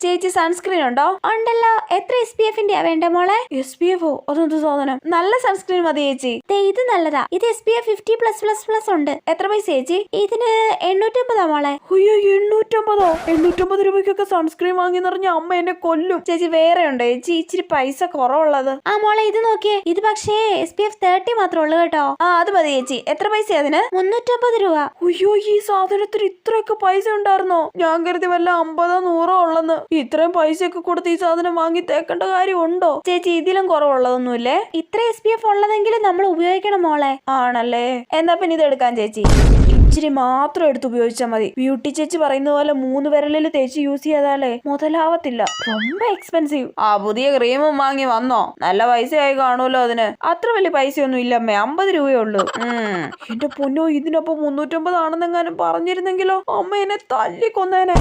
ചേച്ചി സൺസ്ക്രീൻ ഉണ്ടോ? ഉണ്ടല്ലോ. എത്ര SPF വേണ്ട മോളെ? SPF അതെന്ത് സാധനം? നല്ല സൺസ്ക്രീൻ മതി ചേച്ചി. ഇത് നല്ലതാ. ഇത് SPF 50+++ ഉണ്ട്. എത്ര പൈസ ചേച്ചി? ഇതിന് 850 മോളെ. അയ്യോ 850 രൂപയ്ക്കൊക്കെ സൺസ്ക്രീൻ വാങ്ങി പറഞ്ഞ അമ്മ എന്നെ കൊല്ലും. ചേച്ചി വേറെ ഉണ്ടോ ചേച്ചി ഇച്ചിരി പൈസ കുറവുള്ളത്? ആ മോളെ ഇത് നോക്കിയേ. ഇത് പക്ഷേ SPF 30 മാത്രമേ ഉള്ളൂ കേട്ടോ. അത് മതി ചേച്ചി. എത്ര പൈസ അതിന്? 350 രൂപ. അയ്യോ ഈ സാധനത്തിന് ഇത്രയൊക്കെ പൈസ ഉണ്ടായിരുന്നോ? ഞാൻ കരുതി വല്ല 50-100 ഉള്ളെന്ന്. ഇത്രയും പൈസയൊക്കെ കൊടുത്ത് ഈ സാധനം വാങ്ങി തേക്കേണ്ട കാര്യം ഉണ്ടോ? ചേച്ചി ഇതിലും കുറവുള്ളതൊന്നുമില്ലേ? ഇത്ര SPF ഉള്ളതെങ്കിലും നമ്മൾ ഉപയോഗിക്കണം മോളെ. ആണല്ലേ, എന്നാ പിന്നെ ഇത് എടുക്കാൻ ചേച്ചി. ഇച്ചിരി മാത്രം എടുത്ത് ഉപയോഗിച്ചാൽ മതി. ബ്യൂട്ടി ചേച്ചി പറയുന്ന പോലെ 3 വിരലിൽ തേച്ച് യൂസ് ചെയ്താലേ മുതലാവത്തില്ല. ரொம்ப എക്സ്പെൻസീവ്. പുതിയ ക്രീമും വാങ്ങി വന്നോ? നല്ല പൈസയായി കാണുമല്ലോ അതിന്. അത്ര വലിയ പൈസയൊന്നും ഇല്ലമ്മേ, 50 രൂപയേ ഉള്ളൂ. എന്റെ പൊന്നോ, ഇതിനൊപ്പം 350 ആണെന്നെങ്ങാനും പറഞ്ഞിരുന്നെങ്കിലോ അമ്മ എന്നെ തല്ലിക്കൊന്നേനെ.